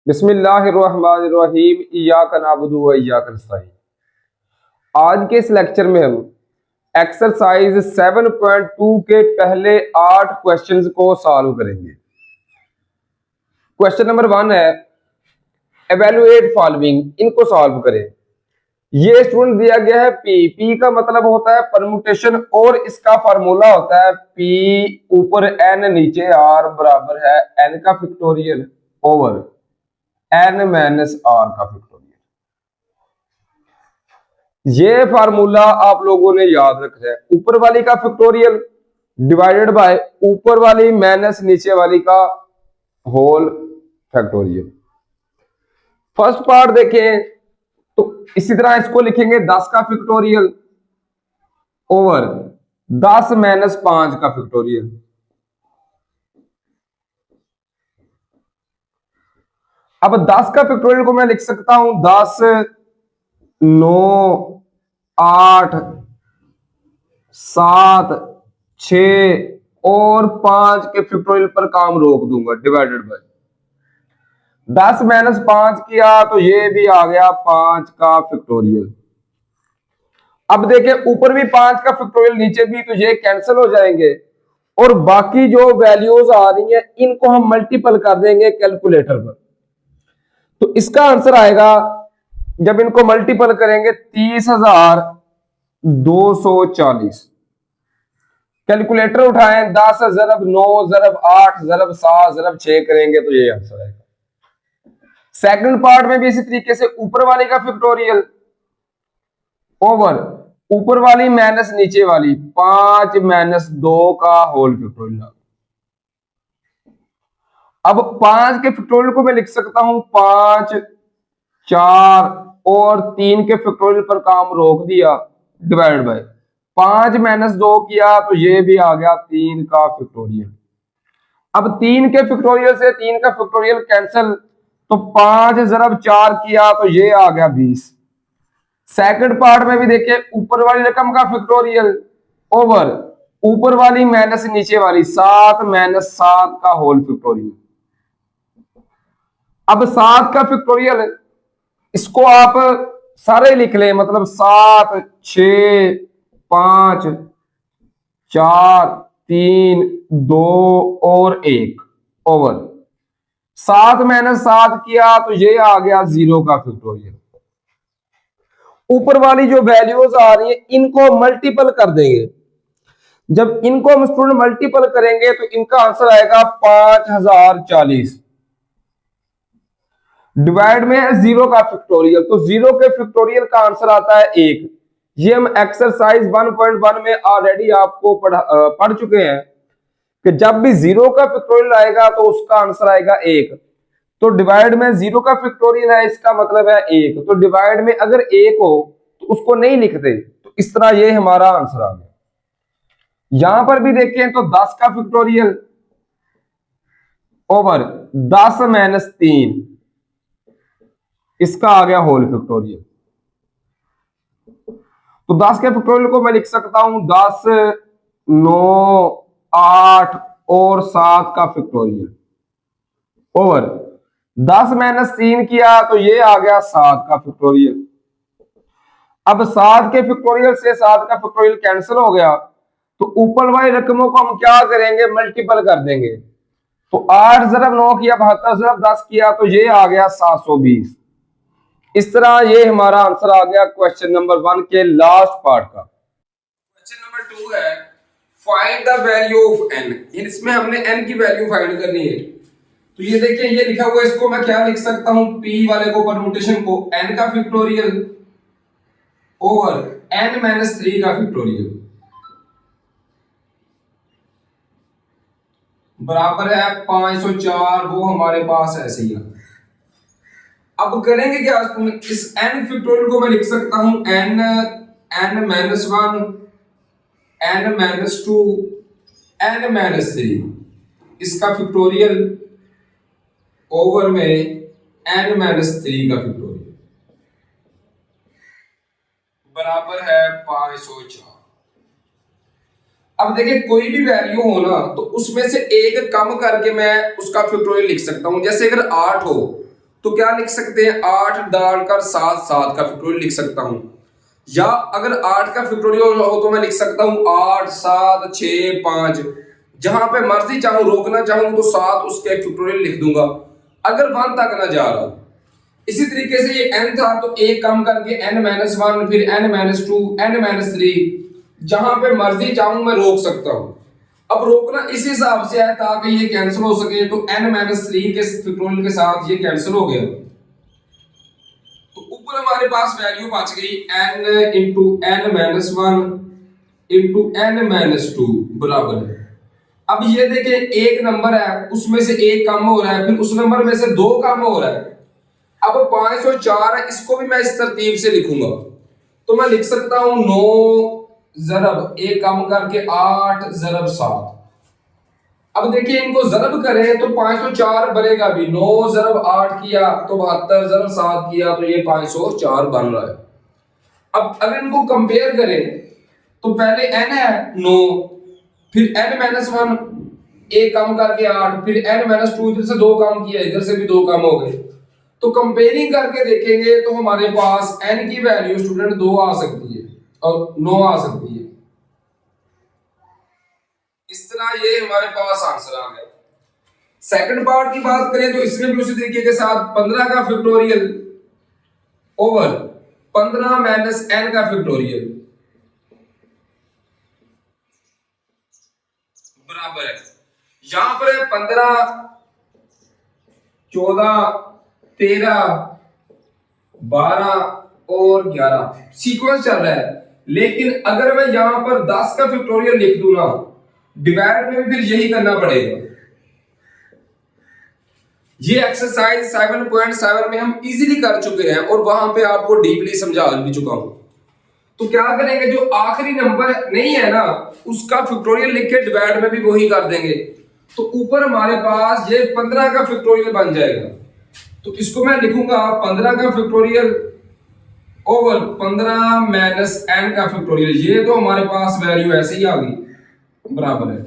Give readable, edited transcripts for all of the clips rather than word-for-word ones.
बिस्मिल्लाहिर्रहमानिर्रहीम इय्याका नअबुदु व इय्याका नस्तईन। आज के इस लेक्चर में हम एक्सरसाइज 7.2 के पहले 8 क्वेश्चंस को सॉल्व करेंगे। क्वेश्चन नंबर 1 है एवेलुएट फॉलोइंग, इनको सॉल्व करें। ये स्टूडेंट दिया गया है पी का मतलब होता है परमुटेशन और इसका फार्मूला होता है पी ऊपर एन नीचे आर बराबर है एन का factorial over n minus r का फैक्टोरियल। ये फार्मूला आप लोगों ने याद रखना है। ऊपर वाली का फैक्टोरियल डिवाइडेड बाय ऊपर वाली माइनस नीचे वाली का होल फैक्टोरियल। फर्स्ट पार्ट देखें तो इसी तरह इसको लिखेंगे 10 का फैक्टोरियल ओवर 10 माइनस 5 का फैक्टोरियल। अब 10 का फैक्टोरियल को मैं लिख सकता हूं 10 9 8 7 6 और 5 के फैक्टोरियल पर काम रोक दूंगा डिवाइडेड बाय 10 माइनस 5 किया तो ये भी आ गया 5 का फैक्टोरियल। अब देखें ऊपर भी 5 का फैक्टोरियल नीचे भी, तो ये कैंसिल हो जाएंगे और बाकी जो वैल्यूज आ रही हैं इनको हम मल्टीपल कर देंगे कैलकुलेटर पर। तो इसका आंसर आएगा जब इनको मल्टीपल करेंगे 30,240। कैलकुलेटर उठाएं 10 ज़रब 9 ज़रब 8 ज़रब 7 ज़रब 6 करेंगे तो ये आंसर आएगा। सेकंड पार्ट में भी इसी तरीके से ऊपर वाली का फैक्टोरियल ओवर ऊपर वाली माइनस नीचे वाली 5 माइनस 2 का होल फैक्टोरियल। अब 5 के फैक्टोरियल को मैं लिख सकता हूं 5 4 और 3 के फैक्टोरियल पर काम रोक दिया डिवाइड बाय 5 माइनस 2 किया तो ये भी आ गया 3 का फैक्टोरियल। अब 3 के फैक्टोरियल से 3 का फैक्टोरियल कैंसिल, तो 5 ज़रब 4 किया तो ये आ गया 20। सेकंड पार्ट में भी देखिए ऊपर वाली रकम का फैक्टोरियल ओवर ऊपर वाली माइनस नीचे वाली 7 माइनस 7 का होल फैक्टोरियल। अब 7 का फैक्टोरियल इसको आप सारे लिख लें, मतलब 7 6 5 4 3 2 और 1 ओवर 7 माइनस 7 किया तो ये आ गया 0 का फैक्टोरियल। ऊपर वाली जो वैल्यूज आ रही है इनको मल्टीपल कर देंगे। जब इनको हम स्टूडेंट मल्टीपल करेंगे तो इनका आंसर आएगा 5040 डिवाइड में है 0 का फैक्टोरियल, तो 0 के फैक्टोरियल का आंसर आता है 1। ये हम एक्सरसाइज 1.1 में ऑलरेडी आपको पढ़ चुके हैं कि जब भी 0 का फैक्टोरियल आएगा तो उसका आंसर आएगा 1। तो डिवाइड में 0 का फैक्टोरियल है इसका मतलब है 1, तो डिवाइड में अगर 1 हो तो उसको नहीं लिखते, तो इस तरह ये हमारा आंसर आ गया। यहां पर भी देखें तो 10 का फैक्टोरियल ओवर 10 माइनस 3 इसका आ गया होल फैक्टोरियल। तो 10 के फैक्टोरियल को मैं लिख सकता हूं 10 9 8 और 7 का फैक्टोरियल ओवर 10 माइनस 3 किया तो ये आ गया 7 का फैक्टोरियल। अब 7 के फैक्टोरियल से 7 का फैक्टोरियल कैंसिल हो गया, तो ऊपर वाली रकमों को हम क्या करेंगे, मल्टीपल कर देंगे। तो 8 ज़रब 9 किया 72 ज़रब 10 किया तो ये आ गया 720। इस तरह ये हमारा आंसर आ गया क्वेश्चन नंबर 1 के लास्ट पार्ट का। क्वेश्चन नंबर 2 है find the value of n। इसमें हमने n की वैल्यू फाइंड करनी है। तो ये देखिए ये लिखा हुआ है, इसको मैं क्या लिख सकता हूं, p वाले को परम्यूटेशन को n का फैक्टोरियल ओवर n माइनस 3 का फैक्टोरियल बराबर है 504। वो हमारे पास ऐसे ही है। अब करेंगे क्या, इस n फैक्टोरियल को मैं लिख सकता हूं n minus 1 n minus 2 n minus 3 इसका फैक्टोरियल ओवर में n माइनस 3 का फैक्टोरियल बराबर है 504। अब देखिए कोई भी वैल्यू हो ना तो उसमें से एक कम करके मैं उसका फैक्टोरियल लिख सकता हूं। जैसे अगर 8 हो तो क्या लिख सकते हैं, 8 डालकर 7 7 का फैक्टोरियल लिख सकता हूं, या अगर 8 का फैक्टोरियल हो तो मैं लिख सकता हूं 8 7 6 5, जहां पे मर्जी चाहूं रोकना चाहूं तो 7 उसके फैक्टोरियल लिख दूंगा अगर 1 तक ना जा रहा। इसी तरीके से ये n था तो एक कम करके n-1, फिर n-2, n-3, जहां पे मर्जी चाहूं मैं रोक सकता हूं। अब रोकना इस हिसाब से है ताकि ये कैंसिल हो सके, तो n-3 के फैक्टोरियल के साथ ये कैंसिल हो गया, तो ऊपर हमारे पास वैल्यू बच गई n into n-1 into n-2 बराबर है। अब ये देखें एक नंबर है उसमें से एक कम हो रहा है, फिर उस नंबर में से 2 कम हो रहा है। अब 504 है, इसको भी मैं इस तरतीब से लिखूंगा, तो मैं लिख सकता हूं 9 ज़रब एक कम करके 8 ज़रब 7। अब देखिए इनको ज़रब करें तो 504 बनेगा भी, 9 ज़रब 8 किया तो 72, ज़रब 7 किया तो ये 504 बन रहा है। अब अगर इनको कंपेयर करें तो पहले n है 9, फिर n-1 एक कम करके 8, फिर n-2 इधर से 2 कम किया, इधर से भी 2 कम हो गए, तो कंपेयरिंग करके देखेंगे तो हमारे पास n की वैल्यू स्टूडेंट 2 आ सकती है और 9 आ सकती है। इस तरह ये हमारे पास आंसर आ गया। सेकंड पार्ट की बात करें तो इसमें भी उसी तरीके के साथ 15 का फैक्टोरियल ओवर 15 माइनस n का फैक्टोरियल बराबर है, यहां पर है 15 14 13 12 और 11 सीक्वेंस चल रहा है। लेकिन अगर मैं यहां पर 10 का फैक्टोरियल लिख दूं ना, डिवाइड में भी फिर यही करना पड़ेगा। ये एक्सरसाइज 7.7 में हम इजीली कर चुके हैं और वहां पे आपको डीपली समझा भी चुका हूं। तो क्या करेंगे, जो आखिरी नंबर नहीं है ना उसका फैक्टोरियल लिख के डिवाइड में भी वही कर देंगे, तो ऊपर हमारे पास ये 15 का फैक्टोरियल बन जाएगा। तो इसको मैं लिखूंगा 15 का फैक्टोरियल ओवर 15 माइनस n का फैक्टोरियल। ये तो हमारे पास वैल्यू ऐसे ही आ गई बराबर है,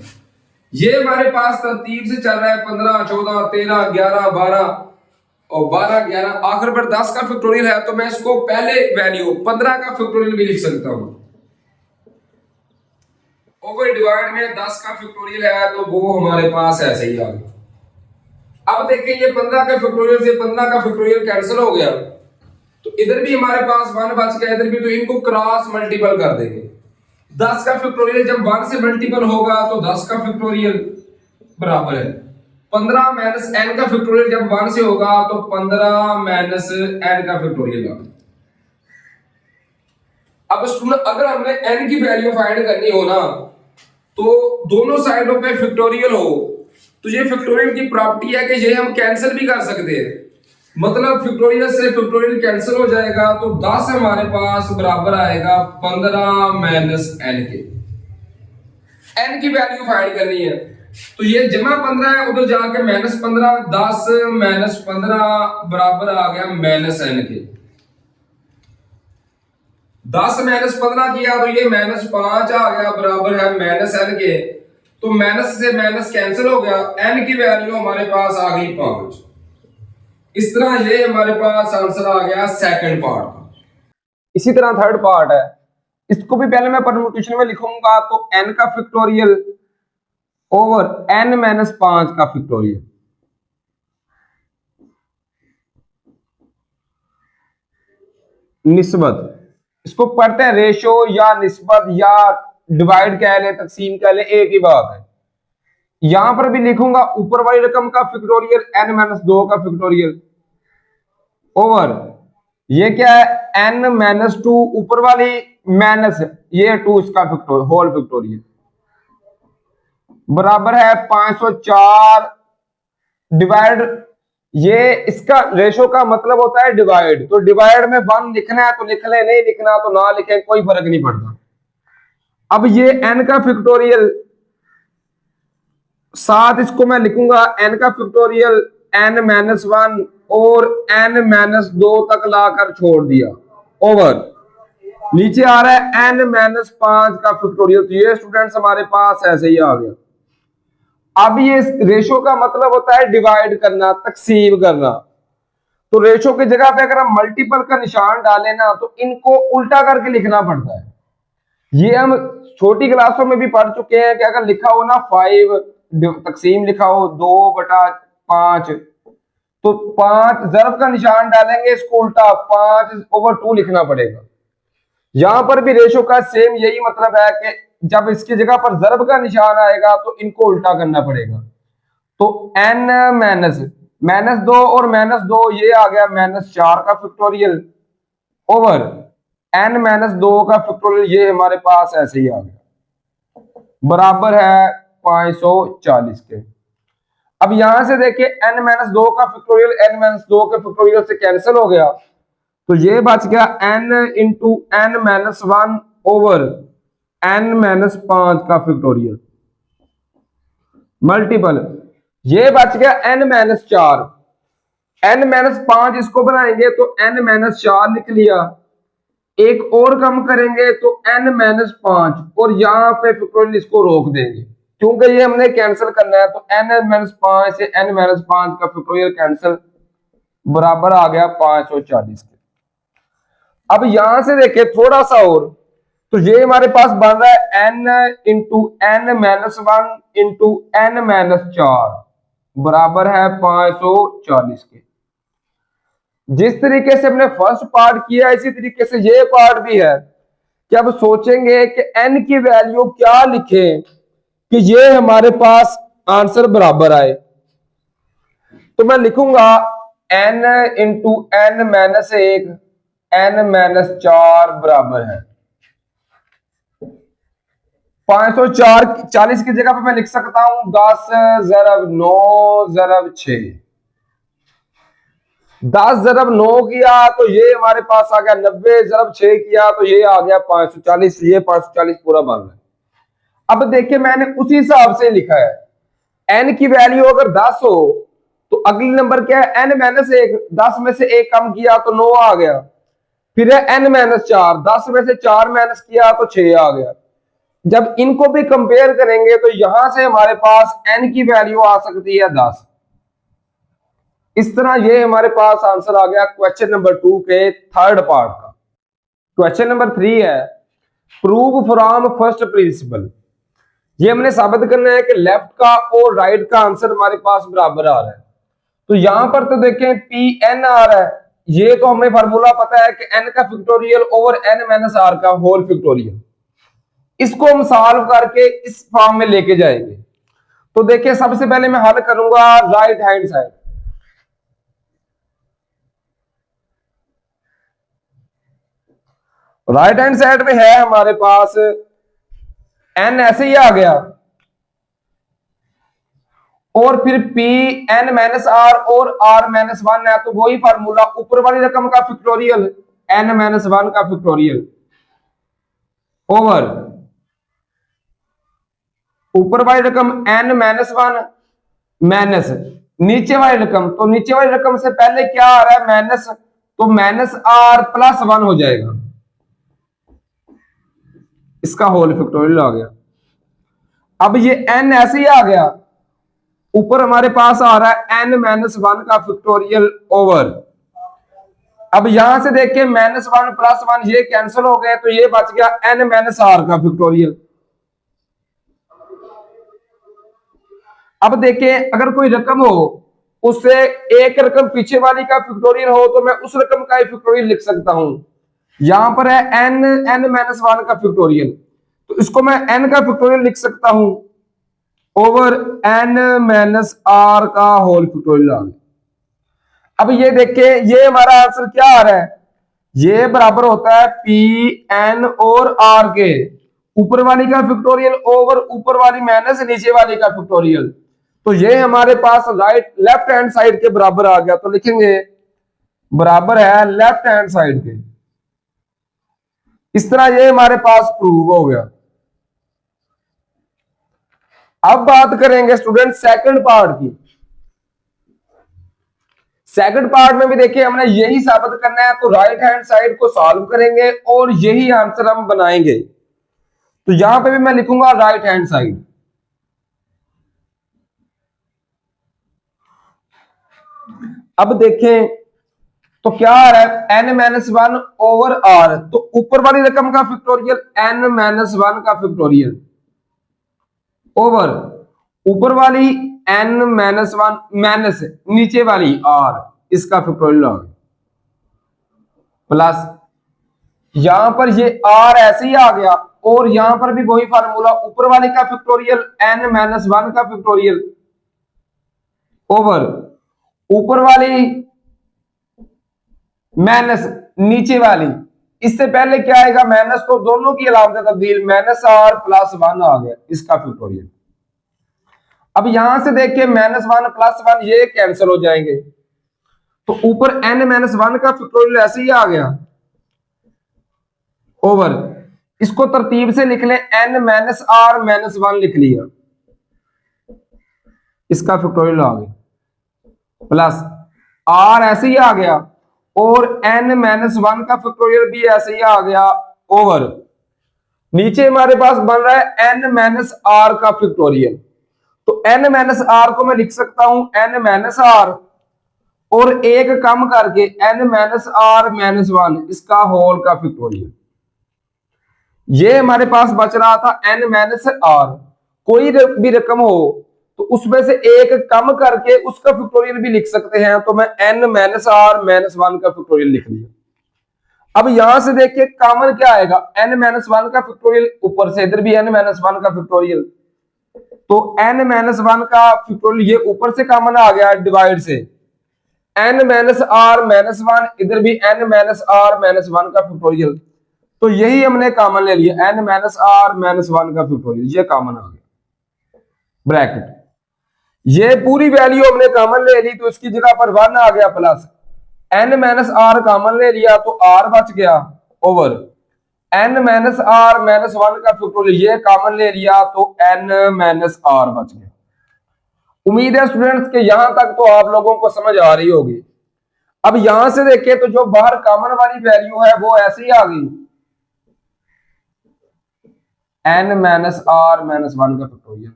ये हमारे पास तरतीब से चल रहा है 15 14 13 11 12 और 12 11, आखिर पर 10 का फैक्टोरियल है तो मैं इसको पहले वैल्यू 15 का फैक्टोरियल भी लिख सकता हूं। ओवर डिवाइड में 10 का फैक्टोरियल है तो वो हमारे पास ऐसे ही आ गया। अब देखिए ये 15 का फैक्टोरियल से 15 का फैक्टोरियल कैंसिल हो गया, तो इधर भी हमारे पास 1 बच गया, इधर भी, तो इनको क्रॉस मल्टीपल कर देंगे। 10 का फैक्टोरियल जब 1 से मल्टीपल होगा तो 10 का फैक्टोरियल बराबर है 15 माइनस n का फैक्टोरियल जब 1 से होगा तो 15 माइनस n का फैक्टोरियल। अब स्टूडेंट अगर हमने n की वैल्यू फाइंड करनी हो ना तो दोनों साइडों पे फैक्टोरियल हो, तो ये फैक्टोरियल की प्रॉपर्टी है कि ये हम कैंसिल भी कर सकते हैं, मतलब फैक्टोरियल से फैक्टोरियल कैंसिल हो जाएगा तो 10 हमारे पास बराबर आएगा 15 माइनस n के। n की वैल्यू फाइंड करनी है तो ये जमा 15 है, उधर जाके माइनस 15, 10 माइनस 15 बराबर आ गया माइनस n के। 10 माइनस 15 किया तो ये माइनस 5 आ गया बराबर है माइनस n के, तो माइनस से माइनस कैंसिल हो गया, n की वैल्यू हमारे पास आ गई 5। इस तरह ये हमारे पास आंसर आ गया सेकंड पार्ट का। इसी तरह थर्ड पार्ट है, इसको भी पहले मैं परम्यूटेशन में लिखूंगा तो n का फैक्टोरियल ओवर n माइनस 5 का फैक्टोरियल। निस्बत, इसको पढ़ते हैं रेशो या निस्बत या डिवाइड कह ले तकसीम कह ले, एक ही बात है। यहां पर भी लिखूंगा ऊपर वाली रकम का फैक्टोरियल n माइनस 2 का फैक्टोरियल ओवर ये क्या है n माइनस 2 ऊपर वाली माइनस ये 2 इसका फैक्टोरियल होल फैक्टोरियल बराबर है 504 डिवाइड, ये इसका रेशो का मतलब होता है डिवाइड, तो डिवाइड में 1 लिखना है तो लिख ले, नहीं लिखना तो ना लिखे, कोई फर्क नहीं पड़ता। अब ये n का फैक्टोरियल 7, इसको मैं लिखूंगा n का फैक्टोरियल n माइनस 1 और n माइनस 2 तक लाकर छोड़ दिया ओवर नीचे आ रहा है n माइनस 5 का फैक्टोरियल। तो ये स्टूडेंट्स हमारे पास ऐसे ही आ गया। अब ये रेशो का मतलब होता है डिवाइड करना, तकसीम करना, तो रेशो की जगह पे अगर हम मल्टीपल का निशान डालें ना तो इनको उल्टा करके लिखना पड़ता है। ये हम छोटी क्लासों में भी पढ़ चुके हैं कि अगर लिखा हो ना 5 तकसीम लिखा हो 2/5, तो 5 जरब का निशान डालेंगे, इसको उल्टा 5/2 लिखना पड़ेगा। यहां पर भी रेशो का सेम यही मतलब है कि जब इसकी जगह पर जरब का निशान आएगा तो इनको उल्टा करना पड़ेगा। तो n -2 और -2 ये आ गया -4 का फैक्टोरियल ओवर n-2 का फैक्टोरियल, ये हमारे पास ऐसे ही आ गया, बराबर है 540 के। अब यहां से देखिए n-2 का फैक्टोरियल n-2 के फैक्टोरियल से कैंसिल हो गया, तो ये बच गया n into n-1 over n-5 का फैक्टोरियल मल्टीपल, ये बच गया n-4, n-5 इसको बनाएंगे तो n-4 लिख लिया, एक और कम करेंगे तो n-5 और यहां पे फैक्टोरियल इसको रोक देंगे क्योंकि ये हमने कैंसिल करना है, तो n-5 से n-5 का फैक्टोरियल कैंसिल, बराबर आ गया 540 के। अब यहां से देखिए थोड़ा सा और, तो ये हमारे पास बन रहा है n into n-1 into n-4 बराबर है 540 के। जिस तरीके से हमने फर्स्ट पार्ट किया इसी तरीके से ये पार्ट भी है कि अब सोचेंगे कि n की वैल्यू क्या लिखें कि ये हमारे पास आंसर बराबर आए। तो मैं लिखूंगा n इंटू n-1 n-4 बराबर है 540 की जगह पे मैं लिख सकता हूं 10 ज़रब 9 ज़रब 6, 10 ज़रब 9 किया तो ये हमारे पास आ गया 90, ज़रब 6 किया तो ये आ गया 540, ये 540 पूरा बन रहा है। अब देखिए मैंने उसी हिसाब से लिखा है, n की वैल्यू अगर 10 हो तो अगली नंबर क्या है n-1, 10 में से 1 कम किया तो 9 आ गया, फिर है n-4, 10 में से 4 माइनस किया तो 6 आ गया। जब इनको भी कंपेयर करेंगे तो यहां से हमारे पास n की वैल्यू आ सकती है 10। इस तरह ये हमारे पास आंसर आ गया क्वेश्चन नंबर 2 के थर्ड पार्ट का। क्वेश्चन नंबर 3 है प्रूव फ्रॉम फर्स्ट प्रिंसिपल। ये हमने साबित करना है कि लेफ्ट का और राइट का आंसर हमारे पास बराबर आ रहा है। तो यहां पर तो देखें पी एन आ रहा है, ये तो हमें फार्मूला पता है कि n का फैक्टोरियल ओवर n-r का होल फैक्टोरियल, इसको हम सॉल्व करके इस फॉर्म में लेके जाएंगे। तो देखिए सबसे पहले मैं हल करूंगा right hand side, right hand side में है हमारे पास n ऐसे ही आ गया और फिर पी n-r और r-1 है, तो वही फार्मूला ऊपर वाली रकम का फैक्टोरियल n-1 का फैक्टोरियल ओवर ऊपर वाली रकम n-1 माइनस नीचे वाली रकम, तो नीचे वाली रकम से पहले क्या आ रहा है माइनस, तो -r+1 हो जाएगा, इसका होल फैक्टोरियल आ गया। अब ये n ऐसे ही आ गया, ऊपर हमारे पास आ रहा है n-1 का फैक्टोरियल ओवर, अब यहां से देखिए -1+1 ये कैंसिल हो गए तो ये बच गया n-r का फैक्टोरियल। अब देखें अगर कोई रकम हो उससे एक रकम पीछे वाली का फैक्टोरियल हो तो मैं उस रकम का ही फैक्टोरियल लिख सकता हूं। यहां पर है n-1 का फैक्टोरियल, तो इसको मैं n का फैक्टोरियल लिख सकता हूं ओवर n-r का होल फैक्टोरियल आ गया। अब ये देखिए ये हमारा आंसर क्या आ रहा है, ये बराबर होता है पी एन और आर के, ऊपर वाली का फैक्टोरियल ओवर ऊपर वाली माइनस नीचे वाली का फैक्टोरियल, तो ये हमारे पास राइट लेफ्ट हैंड साइड के बराबर आ गया, तो लिखेंगे बराबर है लेफ्ट हैंड साइड के। इस तरह ये हमारे पास प्रूव हो गया। अब बात करेंगे स्टूडेंट सेकंड पार्ट की। सेकंड पार्ट में भी देखिए हमने यही साबित करना है, तो राइट हैंड साइड को सॉल्व करेंगे और यही आंसर हम बनाएंगे। तो यहां पे भी मैं लिखूंगा राइट हैंड साइड, अब देखें तो क्या आ रहा है n-1 ओवर r, तो ऊपर वाली रकम का फैक्टोरियल n-1 का फैक्टोरियल ओवर ऊपर वाली n-1 माइनस नीचे वाली r, इसका फैक्टोरियल आ गया प्लस यहां पर ये r ऐसे ही आ गया और यहां पर भी वही फार्मूला, ऊपर वाले का फैक्टोरियल n-1 का फैक्टोरियल ओवर ऊपर वाली माइनस नीचे वाली। इससे पहले क्या आएगा माइनस, तो दोनों की अलामत तब्दील -r +1 आ गया इसका फैक्टोरियल। अब यहां से देखिए -1 +1 ये कैंसिल हो जाएंगे, तो ऊपर n-1 का फैक्टोरियल ऐसे ही आ गया ओवर, इसको तरतीब से लिख लें n-r-1 लिख लिया, इसका फैक्टोरियल आ गया प्लस r ऐसे ही आ गया और n-1 का फैक्टोरियल भी ऐसे ही आ गया ओवर नीचे हमारे पास बन रहा है n-r का फैक्टोरियल। तो n-r को मैं लिख सकता हूं n-r और एक कम करके n-r-1 इसका होल का फैक्टोरियल। ये हमारे पास बच रहा था n-r, कोई भी रकम हो तो उसमें से एक कम करके उसका फैक्टोरियल भी लिख सकते हैं, तो मैं n-r-1 का फैक्टोरियल लिख लिया। अब यहां से देखिए कॉमन क्या आएगा, n-1 का फैक्टोरियल ऊपर से, इधर भी n-1 का फैक्टोरियल, तो n-1 का फैक्टोरियल ये ऊपर से कॉमन आ गया डिवाइड से, n-r-1 इधर भी n-r-1 का फैक्टोरियल, तो यही हमने कॉमन ले लिया n-r-1 का फैक्टोरियल, ये कॉमन आ गया ब्रैकेट। ये पूरी वैल्यू हमने कॉमन ले ली तो इसकी जगह पर 1 आ गया प्लस n-r कॉमन ले लिया तो r बच गया ओवर n-r-1 का फैक्टोरियल ये कॉमन ले लिया तो n-r बच गया। उम्मीद है स्टूडेंट्स के यहां तक तो आप लोगों को समझ आ रही होगी। अब यहां से देखें तो जो बाहर कॉमन वाली वैल्यू है वो ऐसे ही आ गई n-r-1 का फैक्टोरियल।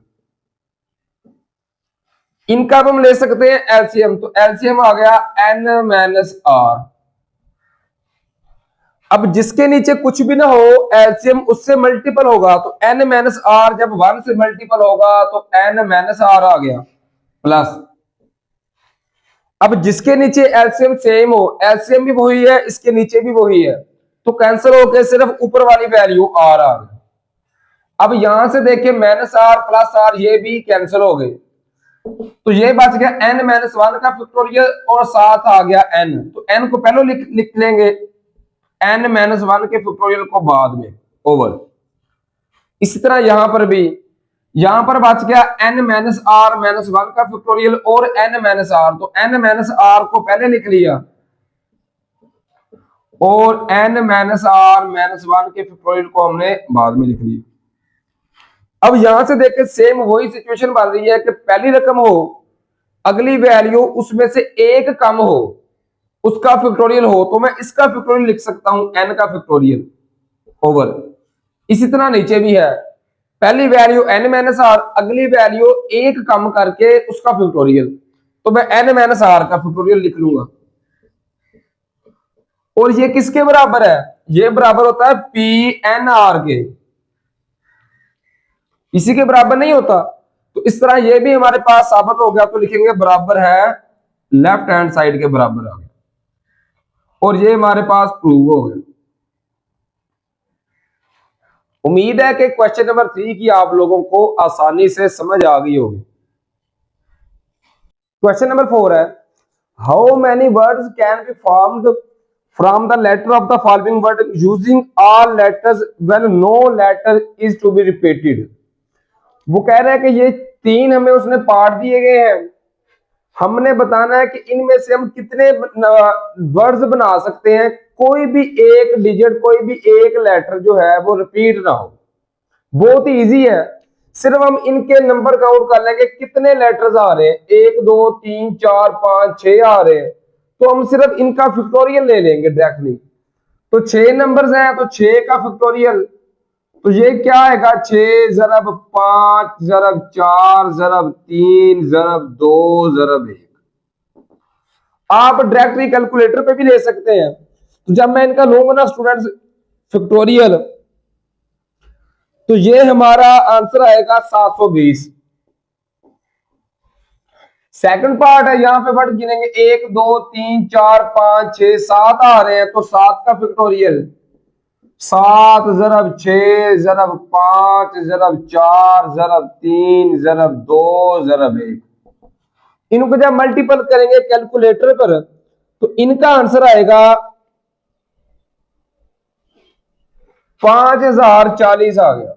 इनका हम ले सकते हैं एलसीएम, तो एलसीएम आ गया n-r। अब जिसके नीचे कुछ भी ना हो एलसीएम उससे मल्टीपल होगा, तो n-r जब 1 से मल्टीपल होगा तो n-r आ गया प्लस, अब जिसके नीचे एलसीएम सेम हो, एलसीएम भी वही है इसके नीचे भी वही है, तो कैंसिल होकर सिर्फ ऊपर वाली वैल्यू r आ गई। अब यहां से देखिए -r प्लस r ये भी कैंसिल हो गए, तो ये बच गया n-1 का फैक्टोरियल और साथ आ गया n, तो n को पहले लिख लेंगे, n-1 के फैक्टोरियल को बाद में ओवर। इसी तरह यहां पर भी, यहां पर बच गया n-r-1 का फैक्टोरियल और n-r, तो n-r को पहले लिख लिया और n-r-1 के फैक्टोरियल को हमने बाद में लिख लिया। अब यहां से देखिए सेम वही सिचुएशन बन रही है कि पहली रकम हो, अगली वैल्यू उसमें से एक कम हो, उसका फैक्टोरियल हो, तो मैं इसका फैक्टोरियल लिख सकता हूं n का फैक्टोरियल ओवर। इसी तरह नीचे भी है, पहली वैल्यू n-r, अगली वैल्यू एक कम करके उसका फैक्टोरियल, तो मैं n-r का फैक्टोरियल लिख लूंगा। और ये किसके बराबर है, ये बराबर होता है P-n-r के, इसी के बराबर नहीं होता। तो इस तरह ये भी हमारे पास साबित हो गया, तो लिखेंगे बराबर है लेफ्ट हैंड साइड के बराबर आ गया, और ये हमारे पास प्रूव हो गया। उम्मीद है कि क्वेश्चन नंबर 3 की आप लोगों को आसानी से समझ आ गई होगी। क्वेश्चन नंबर 4 है, how many words can be formed from the letter of the following word using all letters when no letter is to be repeated. वो कह रहा है कि ये 3 हमें उसने पार्ट दिए गए हैं, हमने बताना है कि इनमें से हम कितने वर्ड्स बना सकते हैं, कोई भी एक डिजिट, कोई भी एक लेटर जो है वो रिपीट ना हो। बहुत ही इजी है, सिर्फ हम इनके नंबर काउंट कर लेंगे कितने लेटर्स आ रहे हैं, 1 2 3 4 5 6 आ रहे हैं, तो हम सिर्फ इनका फैक्टोरियल ले लेंगे डायरेक्टली। तो 6 नंबर्स हैं तो 6 का फैक्टोरियल, तो ये क्या आएगा 6 ज़रब 5 ज़रब 4 ज़रब 3 ज़रब 2 ज़रब 1। आप डायरेक्टली कैलकुलेटर पे भी ले सकते हैं। तो जब मैं इनका लूंगा ना स्टूडेंट्स फैक्टोरियल, तो ये हमारा आंसर आएगा 720। सेकंड पार्ट है, यहां पे वर्ड गिनेंगे 1 2 3 4 5 6 7 आ रहे हैं, तो 7 का फैक्टोरियल 7 ज़रब 6 ज़रब 5 ज़रब 4 ज़रब 3 ज़रब 2 ज़रब 1। इनको जब मल्टीपल करेंगे कैलकुलेटर पर तो इनका आंसर आएगा 5040 आ गया।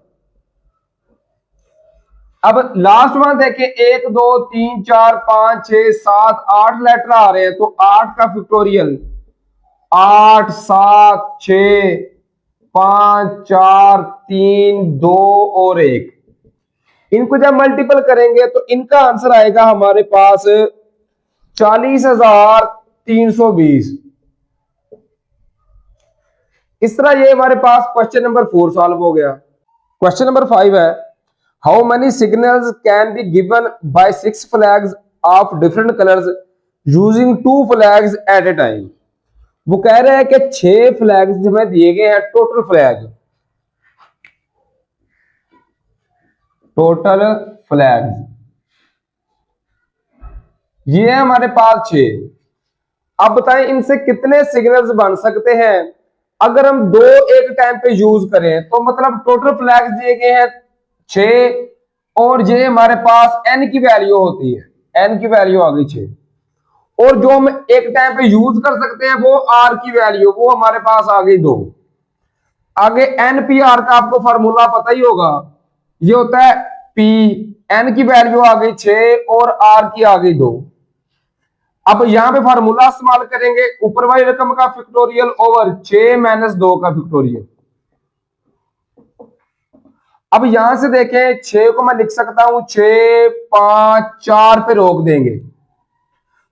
अब लास्ट वन देखें, 1 2 3 4 5 6 7 8 लेटर आ रहे हैं, तो 8 का फैक्टोरियल 8 7 6 5 4 3 2 और 1। इनको जब मल्टीपल करेंगे तो इनका आंसर आएगा हमारे पास 40,320। इस तरह ये हमारे पास क्वेश्चन नंबर 4 सॉल्व हो गया। क्वेश्चन नंबर 5 है, how many signals can be given by 6 flags of different colours using 2 flags at a time. वो कह रहे हैं कि 6 फ्लैग्स हमें दिए गए हैं, टोटल फ्लैग्स ये है हमारे पास 6। अब बताएं इनसे कितने सिग्नल्स बन सकते हैं। अगर हम 2 एक टाइम पे यूज करें तो मतलब टोटल फ्लैग्स दिए गए हैं 6, और ये हमारे पास n की वैल्यू होती है, n की वैल्यू आ गई 6, और जो हम एक टाइम पे यूज कर सकते हैं वो r की वैल्यू, वो हमारे पास आ गई 2। आगे NPR का आपको फार्मूला पता ही होगा, ये होता है P, n की वैल्यू आ गई 6 और r की आ गई 2। अब यहां पे फार्मूला इस्तेमाल करेंगे, ऊपर वाली रकम का फैक्टोरियल ओवर 6 माइनस 2 का फैक्टोरियल। अब यहां से देखें 6 को मैं लिख सकता हूं 6 5 4 पे रोक देंगे।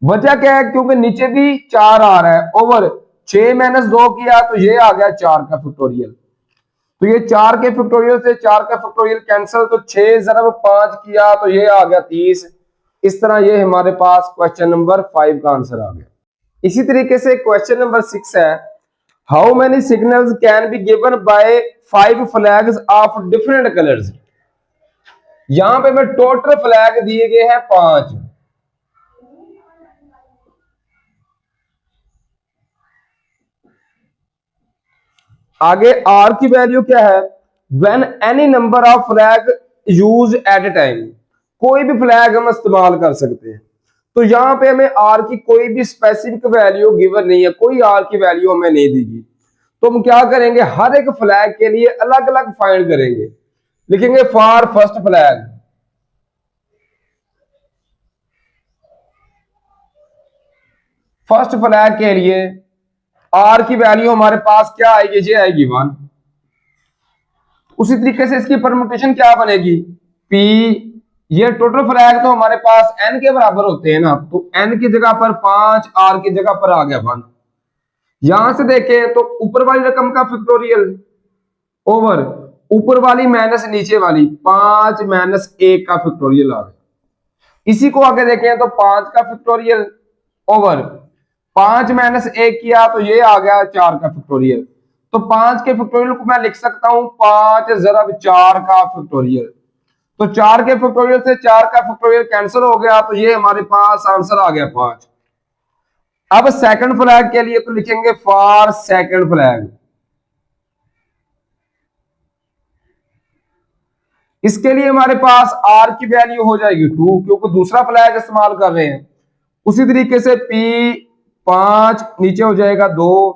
वजह क्या है, क्योंकि नीचे भी 4 आ रहा है, ओवर 6 माइनस 2 किया तो ये आ गया 4 का फैक्टोरियल। तो ये 4 के फैक्टोरियल से 4 का फैक्टोरियल कैंसिल, तो 6 ज़रब 5 किया तो ये आ गया 30। इस तरह ये हमारे पास क्वेश्चन नंबर 5 का आंसर आ गया। इसी तरीके से क्वेश्चन नंबर 6 है, how many signals can be given bye 5 flags of different colours. यहां पे मैं टोटल फ्लैग दिए गए हैं 5। आगे आर की वैल्यू क्या है, when any number of flag use at a time, कोई भी फ्लैग हम इस्तेमाल कर सकते हैं। तो यहां पे हमें आर की कोई भी स्पेसिफिक वैल्यू गिवन नहीं है, कोई आर की वैल्यू हमें नहीं दी गई। तो हम क्या करेंगे, हर एक फ्लैग के लिए अलग अलग फाइंड करेंगे। लिखेंगे for first flag, first flag के लिए आर की वैल्यू हमारे पास क्या आएगी, ये आएगी 1। उसी तरीके से इसकी परमुटेशन क्या बनेगी, पी, ये टोटल फ्लैग तो हमारे पास n के बराबर होते हैं ना, तो n की जगह पर 5, r की जगह पर आ गया 1। यहां से देखें तो ऊपर वाली रकम का फैक्टोरियल ओवर ऊपर वाली माइनस नीचे वाली 5 माइनस 1 का फैक्टोरियल आ गया। इसी को आगे देखें तो 5 का फैक्टोरियल ओवर 5 माइनस 1 किया तो ये आ गया 4 का फैक्टोरियल। तो 5 के फैक्टोरियल को मैं लिख सकता हूं 5 ज़रब 4 का फैक्टोरियल। तो 4 के फैक्टोरियल से 4 का फैक्टोरियल कैंसिल हो गया, तो ये हमारे पास आंसर आ गया 5। अब सेकंड फ्लैग के लिए तो लिखेंगे फॉर सेकंड फ्लैग, इसके लिए हमारे पास r की वैल्यू हो जाएगी 2, क्योंकि दूसरा फ्लैग इस्तेमाल कर रहे हैं। उसी तरीके से p 5 नीचे हो जाएगा 2,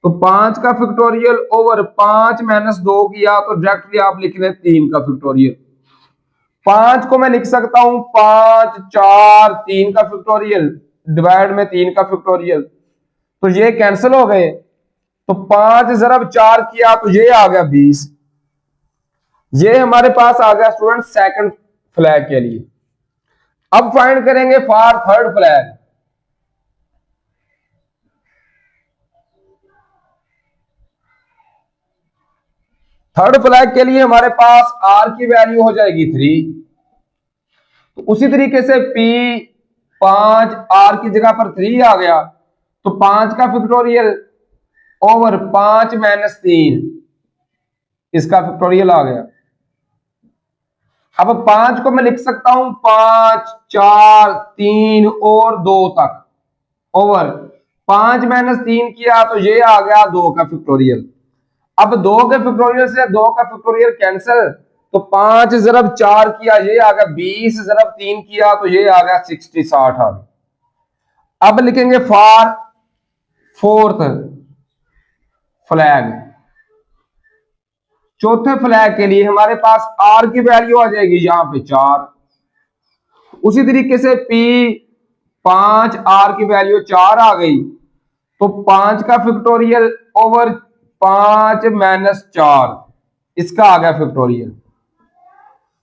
तो 5 का फैक्टोरियल ओवर 5 माइनस 2 किया तो डायरेक्टली आप लिख लें 3 का फैक्टोरियल। 5 को मैं लिख सकता हूं 5 4 3 का फैक्टोरियल डिवाइड में 3 का फैक्टोरियल, तो ये कैंसिल हो गए। तो 5 ज़रब 4 किया तो ये आ गया 20। ये हमारे पास आ गया स्टूडेंट सेकंड फ्लैग के लिए। अब फाइंड करेंगे for third flag. Third flag के लिए हमारे पास r की वैल्यू हो जाएगी 3। तो उसी तरीके से p 5 आर की जगह पर 3 आ गया, तो 5 का फैक्टोरियल ओवर 5 माइनस 3, इसका फैक्टोरियल आ गया। अब 5 को मैं लिख सकता हूं 5, 4, 3 और 2 तक, ओवर 5 माइनस 3 किया तो ये आ गया 2 का फैक्टोरियल। अब 2 के फैक्टोरियल से 2 का फैक्टोरियल कैंसिल, तो 5 ज़रब 4 किया ये आ गया 20, ज़रब 3 किया तो ये आ गया 60, 60 आ गया। अब लिखेंगे फॉर फोर्थ फ्लैग, चौथे फ्लैग के लिए हमारे पास आर की वैल्यू आ जाएगी यहां पे 4। उसी तरीके से पी 5 आर की वैल्यू 4 आ गई, तो 5 का फैक्टोरियल ओवर 5 माइनस 4, इसका आ गया फैक्टोरियल।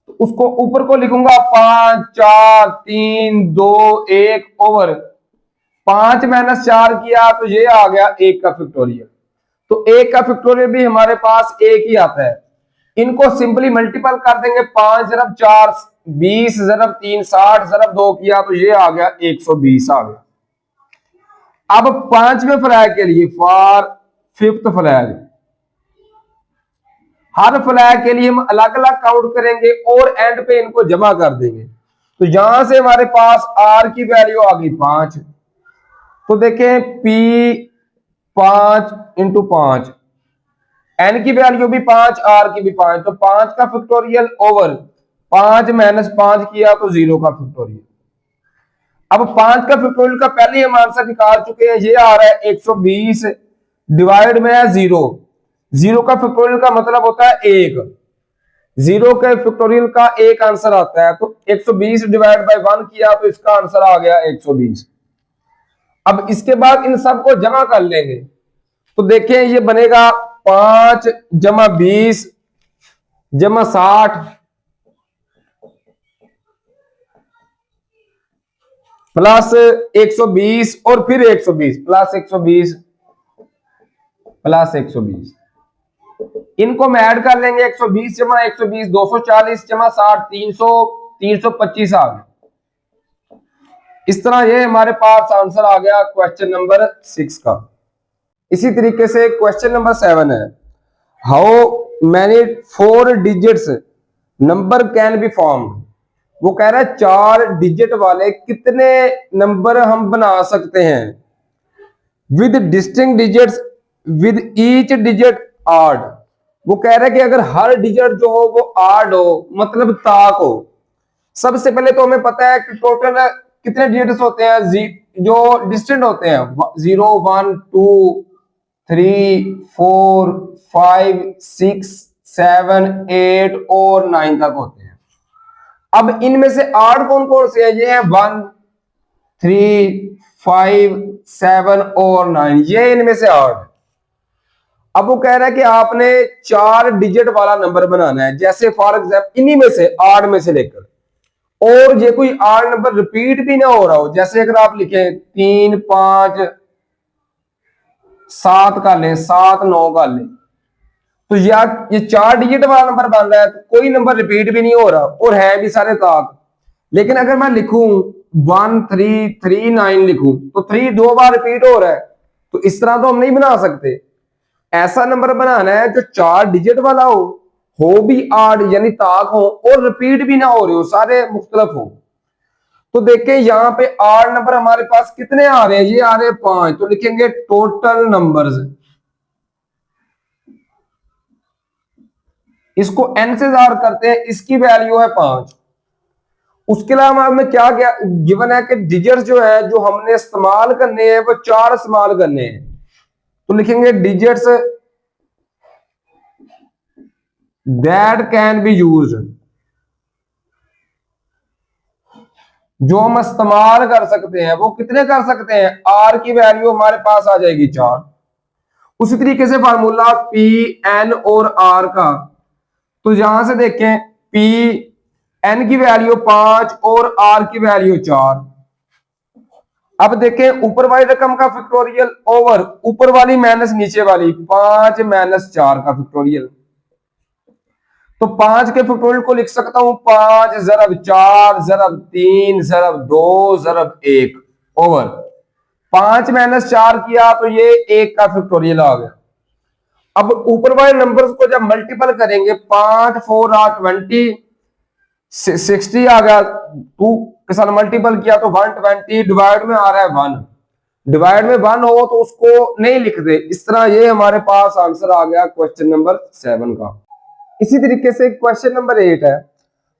तो उसको ऊपर को लिखूंगा 5, 4, 3, 2, 1 ओवर 5 माइनस 4 किया तो ये आ गया 1 का फैक्टोरियल। तो 1 का फैक्टोरियल भी हमारे पास 1 ही आता है। इनको सिंपली मल्टीपल कर देंगे, 5 ज़रब 4 20, ज़रब 3 60, ज़रब 2 किया तो ये आ गया 120 आ गया। अब 5वें फ्लैग के लिए for fifth flag, her flag के लिए हम अलग अलग काउंट करेंगे और एंड पे इनको जमा कर देंगे। तो यहां से हमारे पास आर की वैल्यू आ गई 5, तो देखें पी 5 इंटू 5, एन की वैल्यू भी 5, आर की भी 5, तो 5 का फैक्टोरियल ओवर 5 माइनस 5 किया तो 0 का फैक्टोरियल। अब 5 का फैक्टोरियल का पहले हम आंसर निकाल चुके हैं, ये आ रहा है 120 डिवाइड में है 0। 0 का फैक्टोरियल का मतलब होता है 1, 0 के फैक्टोरियल का 1 आंसर आता है, तो 120 डिवाइड बाय 1 किया तो इसका आंसर आ गया 120। अब इसके बाद इन सबको जमा कर लेंगे, तो देखें ये बनेगा 5 जमा 20 जमा 60 प्लस 120 और फिर 120 प्लस 120 प्लस 120, इनको हम ऐड कर लेंगे। 120 जमा 120 240 जमा 60 300 325 आ गया। इस तरह ये हमारे पास आंसर आ गया क्वेश्चन नंबर 6 का। इसी तरीके से क्वेश्चन नंबर 7 है, how many 4 digits number can be formed. वो कह रहा है 4 डिजिट वाले कितने नंबर हम बना सकते हैं with distinct digits with each digit odd. वो कह रहा है कि अगर हर डिजिट जो हो वो आड हो, मतलब ताक हो। सबसे पहले तो हमें पता है कि टोटल कितने डिजिट्स होते हैं जो डिस्टेंट होते हैं, 0 1 2 3 4 5 6 7 8 और 9 तक होते हैं। अब इनमें से आठ कौन कौन से हैं? ये हैं 1 3 5 7 और 9, ये इनमें से 8। अब वो कह रहा है कि आपने 4 डिजिट वाला नंबर बनाना है, जैसे फॉर एग्जाम्पल इन्हीं में से 8 में से लेकर, और ये कोई 8 नंबर रिपीट भी ना हो रहा हो। जैसे अगर आप लिखें 3 5 7 का लें, 7 9 का लें, तो यार ये 4 डिजिट वाला नंबर बन रहा है, तो कोई नंबर रिपीट भी नहीं हो रहा और है भी सारे ताक। लेकिन अगर मैं लिखूं 1 3 3 9 लिखूं, तो 3 2 बार रिपीट हो रहा है, तो इस तरह तो हम नहीं बना सकते। ऐसा नंबर बनाना है जो 4 डिजिट वाला हो भी 8 यानी ताक हो, और रिपीट भी ना हो रहे हो, सारे मुख्तलिफ हो। तो देखिए यहां पे 8 नंबर हमारे पास कितने आ रहे हैं? ये आ रहे हैं 5, तो लिखेंगे टोटल नंबर्स। इसको n से जार करते हैं, इसकी वैल्यू है 5। उसके अलावा हमें क्या क्या गिवन है कि डिजिट्स जो है जो हमने इस्तेमाल करने हैं वो 4 इस्तेमाल करने हैं। तो लिखेंगे digits that can be used, जो हम इस्तेमाल कर सकते हैं वो कितने कर सकते हैं? आर की वैल्यू हमारे पास आ जाएगी 4। उसी तरीके से फार्मूला पी एन और आर का, तो यहां से देखें पी एन की वैल्यू 5 और आर की वैल्यू 4। अब देखें ऊपर वाली रकम का फैक्टोरियल ओवर ऊपर वाली माइनस नीचे वाली, 5 माइनस 4 का फैक्टोरियल। तो 5 के फैक्टोरियल को लिख सकता हूं 5 ज़रब 4 ज़रब 3 ज़रब 2 ज़रब 1 ओवर 5 माइनस 4 किया तो ये 1 का फैक्टोरियल आ गया। अब ऊपर वाले नंबर्स को जब मल्टीपल करेंगे 5 4 8 20 60 आ गया, 2 के साथ मल्टीपल किया तो 120, डिवाइड में आ रहा है 1, डिवाइड में 1 हो तो उसको नहीं लिखते इस तरह। ये हमारे पास आंसर आ गया क्वेश्चन नंबर 7 का। इसी तरीके से क्वेश्चन नंबर 8 है,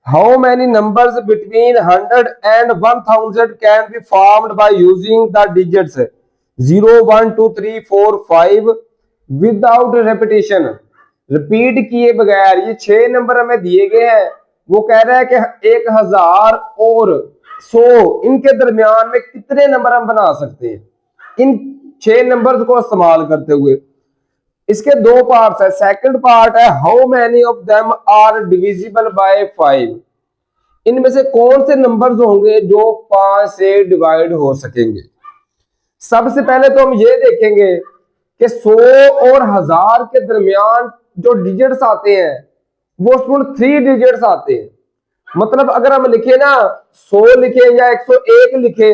how many numbers between 100 and 1000 can be formed by using the digits 0 1 2 3 4 5 without repetition. Repeat किए बगैर ये 6 नंबर हमें दिए गए हैं। वो कह रहा है कि 1000 और 100 इनके दरमियान में कितने नंबर हम बना सकते हैं इन 6 नंबर्स को इस्तेमाल करते हुए। इसके दो पार्ट्स है। सेकंड पार्ट है, how many of them are divisible by 5। इनमें से कौन से नंबर्स होंगे जो 5 से डिवाइड हो सकेंगे। सबसे पहले तो हम ये देखेंगे कि 100 और 1000 के दरमियान जो डिजिट्स आते हैं वो उसमें 3 डिजिट्स आते हैं। मतलब अगर हम लिखे ना 100 लिखे या 101 लिखे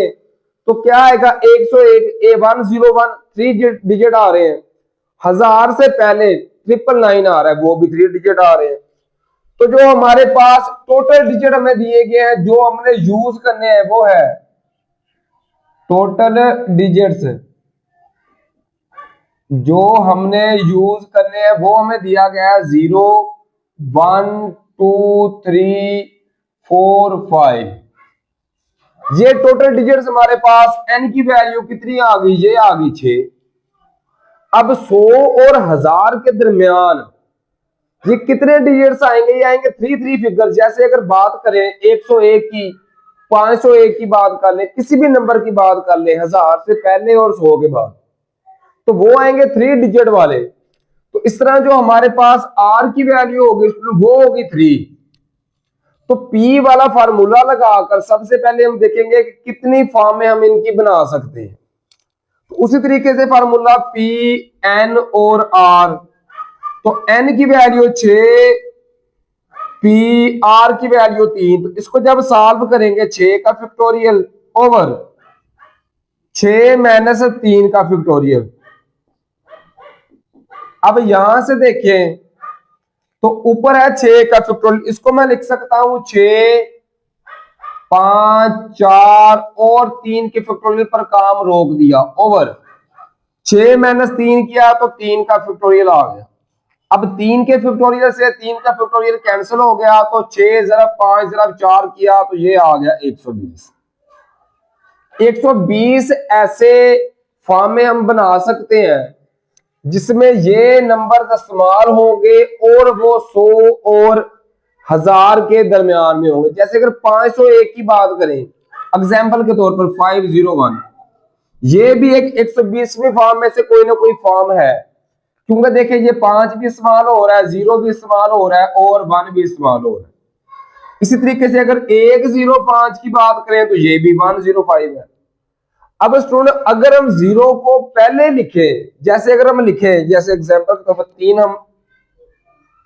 तो क्या आएगा 101 A101 3 डिजिट आ रहे हैं। 1000 से पहले 999 आ रहा है, वो भी 3 डिजिट आ रहे हैं। तो जो हमारे पास टोटल डिजिट हमें दिए गए हैं जो हमने यूज करने हैं वो है टोटल डिजिट्स जो हमने यूज करने हैं वो हमें दिया गया है 0 1 2 3 4 5। ये टोटल डिजिट्स हमारे पास। एन की वैल्यू कितनी आ गई, ये आ गई 6। अब 100 और 1000 के दरमियान ये कितने डिजिट्स आएंगे, ये आएंगे 3 फिगर। जैसे अगर बात करें 101 की, 501 की बात कर ले, किसी भी नंबर की बात कर ले 1000 से पहले और 100 के बाद, तो वो आएंगे 3 डिजिट वाले। तो इस तरह जो हमारे पास आर की वैल्यू होगी वो होगी 3। तो पी वाला फार्मूला लगाकर सबसे पहले हम देखेंगे कि कितनी फॉर्म में हम इनकी बना सकते हैं। तो उसी तरीके से फार्मूला पी एन और आर। तो एन की वैल्यू 6, पी आर की वैल्यू 3। तो इसको जब सॉल्व करेंगे 6 का फैक्टोरियल ओवर 6 माइनस 3 का फैक्टोरियल। अब यहां से देखें तो ऊपर है 6 का फैक्टोरियल, इसको मैं लिख सकता हूं 6 5 4 और 3 के फैक्टोरियल पर काम रोक दिया ओवर 6 माइनस 3 किया तो 3 का फैक्टोरियल आ गया। अब 3 के फैक्टोरियल से 3 का फैक्टोरियल कैंसिल हो गया तो 6 ज़रब 5 ज़रब 4 किया तो ये आ गया 120। 120 ऐसे फॉर्म में हम बना सकते हैं जिसमें ये नंबर इस्तेमाल होंगे और वो 100 और 1000 के दरमियान में होंगे। जैसे अगर 501 की बात करें एग्जांपल के तौर पर 501, ये भी एक 120वीं फॉर्म में से कोई ना कोई फॉर्म है, क्योंकि देखिए ये 5 भी इस्तेमाल हो रहा है, 0 भी इस्तेमाल हो रहा है और 1 भी इस्तेमाल हो रहा है। इसी तरीके से अगर 105 की बात करें तो ये भी 105 है। अब स्टूडेंट अगर हम 0 को पहले लिखे, जैसे अगर हम लिखे जैसे एग्जांपल के तौर पर 3 हम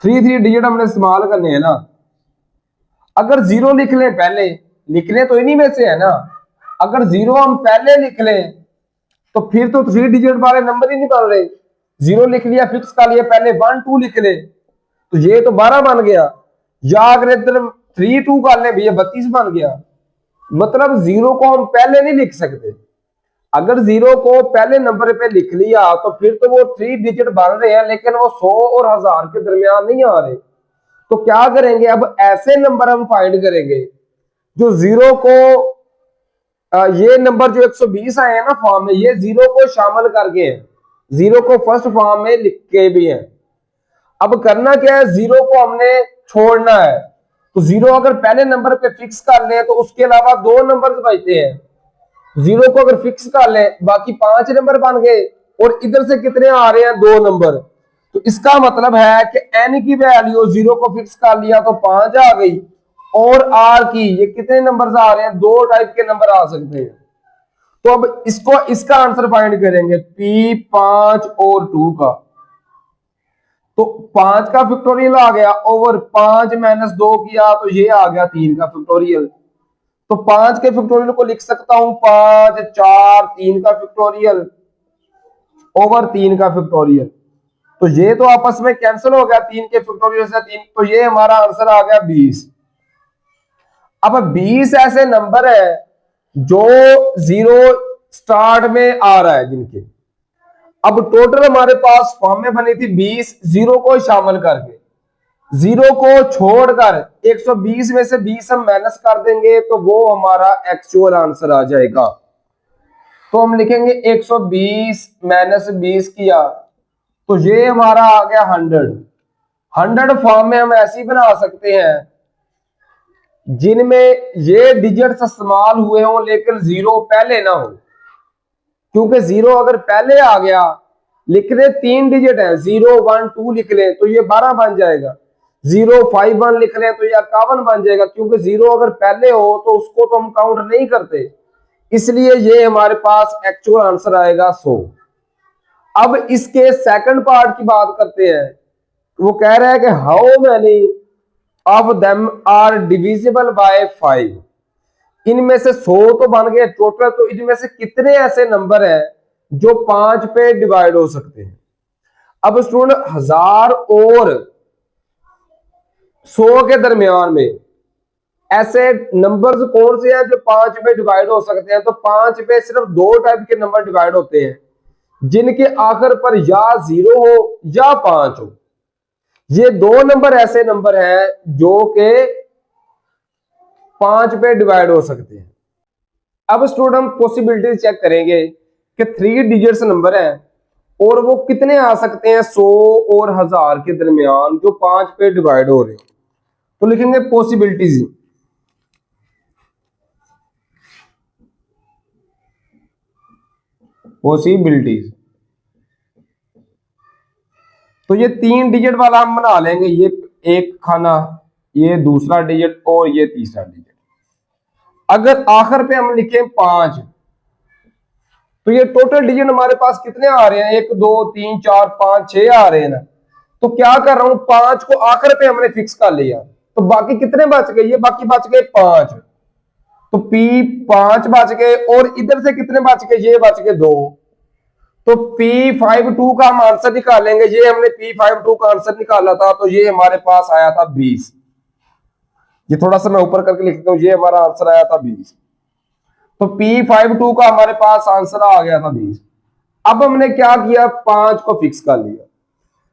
3 डिजिट हमने इस्तेमाल करने हैं ना, अगर 0 लिख लें पहले, लिखने तो इन्हीं में से है ना, अगर 0 हम पहले लिख लें तो फिर तो 3 डिजिट वाले नंबर ही नहीं बन रहे। 0 लिख लिया फिक्स कर लिया, पहले 1 2 लिख ले तो ये तो 12 बन गया, या अगर इधर 3 2 कर ले भैया 32 बन गया। मतलब 0 को हम पहले नहीं लिख सकते। अगर 0 को पहले नंबर पे लिख लिया तो फिर तो वो 3 डिजिट बन रहे हैं लेकिन वो 100 और 1000 के दरमियान नहीं आ रहे। तो क्या करेंगे, अब ऐसे नंबर हम फाइंड करेंगे जो 0 को ये नंबर जो 120 आए हैं ना फॉर्म में, ये 0 को शामिल करके हैं, 0 को फर्स्ट फॉर्म में लिख के भी हैं। अब करना क्या है, 0 को हमने छोड़ना है। तो 0 अगर पहले नंबर पे फिक्स कर ले तो उसके अलावा 2 नंबर बचते हैं। 0 को अगर फिक्स कर ले बाकी 5 नंबर बन गए और इधर से कितने आ रहे हैं 2 नंबर। तो इसका मतलब है कि एन की वैल्यू 0 को फिक्स कर लिया तो 5 आ गई और आर की ये कितने नंबर आ रहे हैं, 2 टाइप के नंबर आ सकते हैं। तो अब इसका आंसर फाइंड करेंगे P 5 और 2 का। तो 5 का फैक्टोरियल आ गया ओवर 5 माइनस 2 किया तो ये आ गया 3 का फैक्टोरियल। तो 5 के फैक्टोरियल को लिख सकता हूं 5 4 3 का फैक्टोरियल ओवर 3 का फैक्टोरियल। तो ये तो आपस में कैंसिल हो गया 3 के फैक्टोरियल से 3, तो ये हमारा आंसर आ गया 20। अब 20 ऐसे नंबर है जो 0 स्टार्ट में आ रहा है जिनके, अब टोटल हमारे पास फॉर्म में बनी थी 20 0 को शामिल करके, 0 को छोड़कर 120 में से 20 हम माइनस कर देंगे तो वो हमारा एक्चुअल आंसर आ जाएगा। तो हम लिखेंगे 120 माइनस 20 किया तो ये हमारा आ गया 100 फॉर्म में हम ऐसे ही बना सकते हैं जिनमें ये डिजिट्स इस्तेमाल हुए हों लेकिन 0 पहले ना हो, क्योंकि 0 अगर पहले आ गया, लिख ले 3 डिजिट है 0 1 2 लिख ले तो ये 12 बन जाएगा, 0 5 1 लिख ले तो ये 51 बन जाएगा, क्योंकि 0 अगर पहले हो तो उसको तो हम काउंट नहीं करते, इसलिए ये हमारे पास एक्चुअल आंसर आएगा 100। अब इसके सेकंड पार्ट की बात करते हैं। वो कह रहा है कि how many of them are divisible by 5, इनमें से 100 तो बन गए टोटल, तो इनमें से कितने ऐसे नंबर हैं जो 5 पे डिवाइड हो सकते हैं। अब स्टूडेंट 1000 और 100 के दरमियान में ऐसे नंबर्स कौन से हैं जो 5 पे डिवाइड हो सकते हैं। तो 5 पे सिर्फ 2 टाइप के नंबर डिवाइड होते हैं, जिनके आखिर पर या 0 हो या 5 हो। ये 2 नंबर ऐसे नंबर हैं जो के 5 पे डिवाइड हो सकते हैं। अब स्टूडेंट हम पॉसिबिलिटी चेक करेंगे कि 3 डिजिट्स नंबर हैं और वो कितने आ सकते हैं 100 और 1000 के दरमियान जो 5 पे डिवाइड हो रहे हो। तो लिखेंगे पॉसिबिलिटीज, पॉसिबिलिटीज। तो ये 3 डिजिट वाला हम बना लेंगे, ये एक खाना, ये दूसरा डिजिट और ये तीसरा डिजिट। अगर आखिर पे हम लिखें 5 तो ये टोटल डिजिट हमारे पास कितने आ रहे हैं 1 2 3 4 5 6 आ रहे हैं ना। तो क्या कर रहा हूं 5 को आखिर पे हमने फिक्स कर लिया, तो बाकी कितने बच गए, ये बाकी बच गए 5, तो P5 बच गए और इधर से कितने बच गए, ये बच गए 2। तो P52 का हम आंसर निकालेंगे, ये हमने P52 का आंसर निकाला था तो ये हमारे पास आया था 20। ये थोड़ा सा मैं ऊपर करके लिखता हूं, ये हमारा आंसर आया था 20। तो P52 का हमारे पास आंसर आ गया था 20। अब हमने क्या किया 5 को फिक्स कर लिया,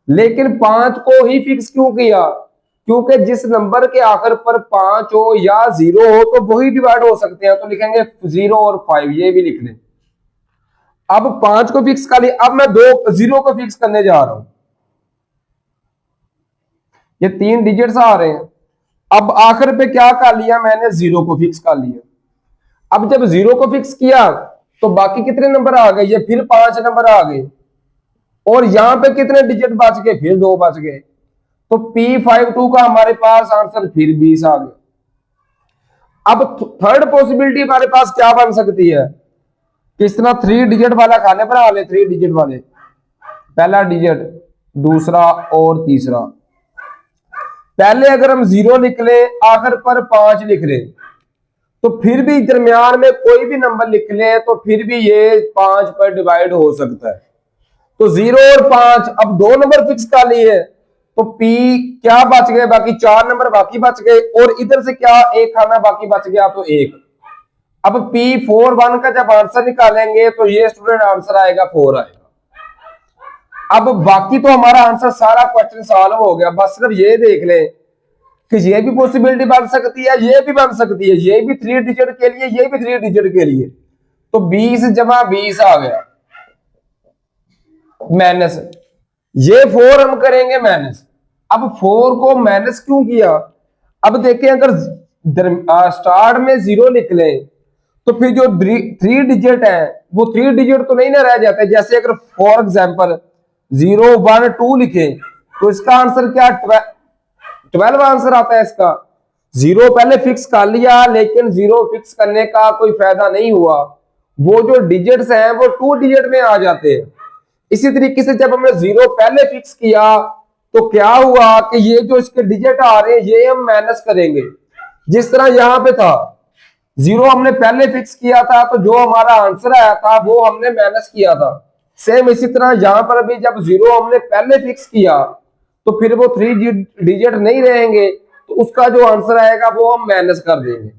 लेकिन 5 को ही फिक्स क्यों किया, क्योंकि जिस नंबर के आखिर पर 5 हो या 0 हो तो वही डिवाइड हो सकते हैं। तो लिखेंगे 0 और 5, ये भी लिख लें। अब 5 को फिक्स कर लिया, अब मैं 0 को फिक्स करने जा रहा हूं, ये 3 डिजिट्स आ रहे हैं। अब आखिर पे क्या कर लिया मैंने 0 को फिक्स कर लिया। अब जब 0 को फिक्स किया तो बाकी कितने नंबर आ गए, ये फिर 5 नंबर आ गए और यहां पे कितने डिजिट बच गए, फिर 2 बच गए। तो P52 का हमारे पास आंसर फिर 20 आ गया। अब थर्ड पॉसिबिलिटी हमारे पास क्या बन सकती है, किस तरह 3 डिजिट वाला खाने बना ले, 3 डिजिट वाले, पहला डिजिट दूसरा और तीसरा। पहले अगर हम 0 लिख ले आखिर पर 5 लिख ले तो फिर भी दरमियान में कोई भी नंबर लिख ले तो फिर भी ये 5 पर डिवाइड हो सकता है। तो 0 और 5, अब 2 नंबर फिक्स कर लिए तो P क्या बच गए, बाकी 4 नंबर बाकी बच गए और इधर से क्या एक खाना बाकी बच गया तो 1। अब P41 का जब आंसर निकालेंगे तो ये स्टूडेंट आंसर आएगा 4 आएगा। अब बाकी तो हमारा आंसर सारा क्वेश्चन सॉल्व हो गया, बस सिर्फ ये देख ले कि ये भी पॉसिबिलिटी बन सकती है, ये भी बन सकती है, ये भी 3 डिजिट के लिए, ये भी 3 डिजिट के लिए। तो 20 जमा 20 आ गया माइनस, ये 4 हम करेंगे माइनस। अब 4 को माइनस क्यों किया, अब देखें अगर स्टार्ट में 0 लिख लें तो फिर जो 3 डिजिट है वो 3 डिजिट तो नहीं ना रह जाते। जैसे अगर फॉर एग्जांपल 0 1 2 लिखे तो इसका आंसर क्या 12 आंसर आता है इसका। 0 पहले फिक्स कर लिया लेकिन 0 फिक्स करने का कोई फायदा नहीं हुआ, वो जो डिजिट्स हैं वो 2 डिजिट में आ जाते हैं। इसी तरीके से जब हमने 0 पहले फिक्स किया तो क्या हुआ कि ये जो इसके डिजिट आ रहे हैं ये हम माइनस करेंगे। जिस तरह यहां पे था 0 हमने पहले फिक्स किया था, तो जो हमारा आंसर आया था वो हमने माइनस किया था। सेम इसी तरह यहां पर भी जब 0 हमने पहले फिक्स किया तो फिर वो 3 डिजिट नहीं रहेंगे, तो उसका जो आंसर आएगा वो हम माइनस कर देंगे।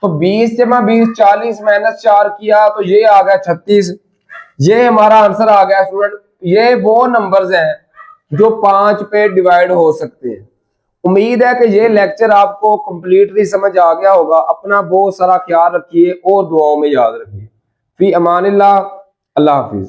तो 20 जमा 20 40 माइनस 4 किया तो ये आ गया 36। ये हमारा आंसर आ गया स्टूडेंट। ये वो नंबर्स हैं जो 5 पे डिवाइड हो सकते हैं। उम्मीद है कि ये लेक्चर आपको कंप्लीटली समझ आ गया होगा। अपना बहुत सारा ख्याल रखिए और दुआओं में याद रखिए। फी अमानिल्लाह, अल्लाह हाफिज।